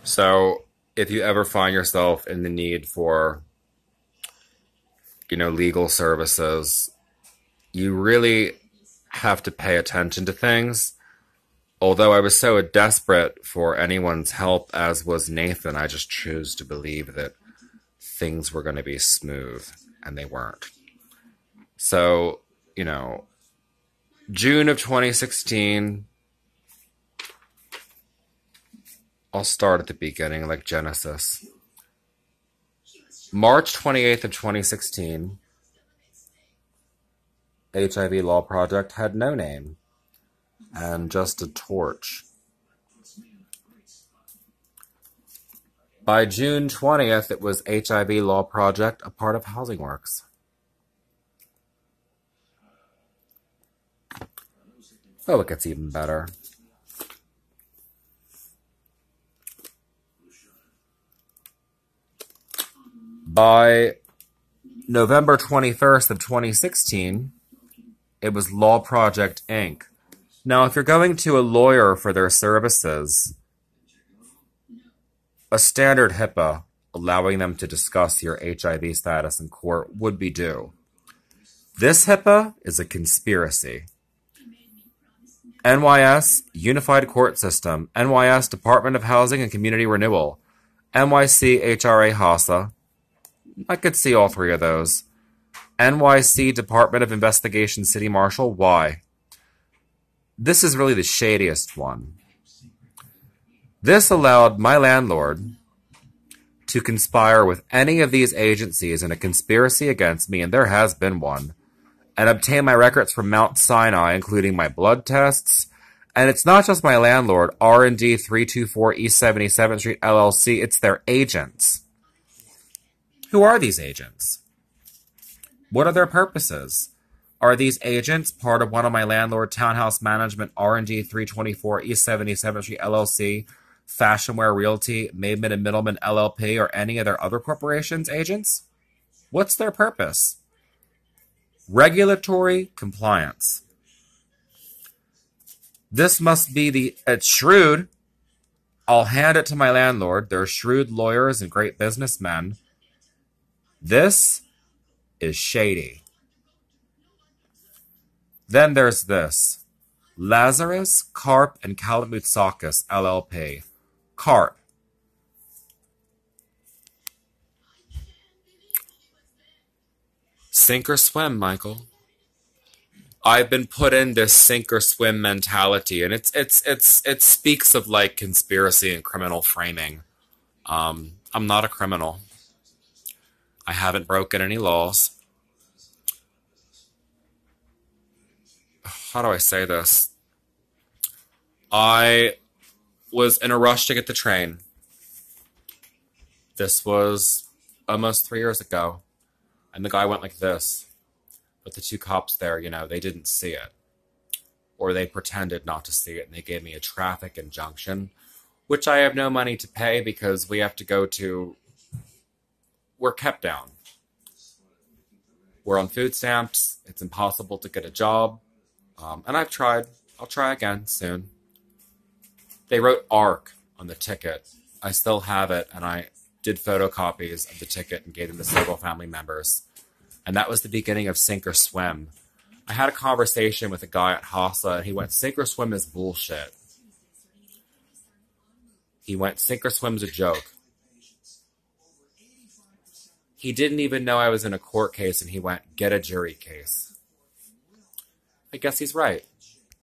So if you ever find yourself in the need for, legal services, you really have to pay attention to things. Although I was so desperate for anyone's help, as was Nathan, I just chose to believe that things were going to be smooth, and they weren't. So, you know, June of 2016, I'll start at the beginning, like Genesis. March 28th of 2016, HIV Law Project had no name and just a torch. By June 20th, it was HIV Law Project, a part of Housing Works. Oh, it gets even better. By November 21st of 2016, it was Law Project Inc. Now, if you're going to a lawyer for their services, a standard HIPAA allowing them to discuss your HIV status in court would be due. This HIPAA is a conspiracy. NYS Unified Court System, NYS Department of Housing and Community Renewal, NYC HRA HASA. I could see all three of those. NYC Department of Investigation City Marshal. Why? This is really the shadiest one. This allowed my landlord to conspire with any of these agencies in a conspiracy against me, and there has been one, and obtain my records from Mount Sinai, including my blood tests. And it's not just my landlord, R&D 324 East 77th Street LLC, it's their agents. Who are these agents? What are their purposes? Are these agents part of one of my landlord townhouse management R&D 324 East 77th Street LLC, Fashionwear Realty, Maidman and Middleman LLP, or any of their other corporations' agents? What's their purpose? Regulatory compliance. This must be it's shrewd. I'll hand it to my landlord. They're shrewd lawyers and great businessmen. This is shady. Then there's this. Lazarus, Karp, and Kalamoutsakis, LLP. Karp. Sink or swim, Michael. I've been put in this sink or swim mentality, and it speaks of like conspiracy and criminal framing. I'm not a criminal. I haven't broken any laws. How do I say this? I was in a rush to get the train. This was almost 3 years ago. And the guy went like this. But the two cops there, they didn't see it. Or they pretended not to see it, and they gave me a traffic injunction, which I have no money to pay because we have to go to... We're kept down. We're on food stamps. It's impossible to get a job. And I've tried. I'll try again soon. They wrote ARC on the ticket. I still have it, and I did photocopies of the ticket and gave them to several family members. And that was the beginning of Sink or Swim. I had a conversation with a guy at HASA, and he went, Sink or Swim is bullshit. He went, Sink or Swim's a joke. He didn't even know I was in a court case, and he went, get a jury case. I guess he's right.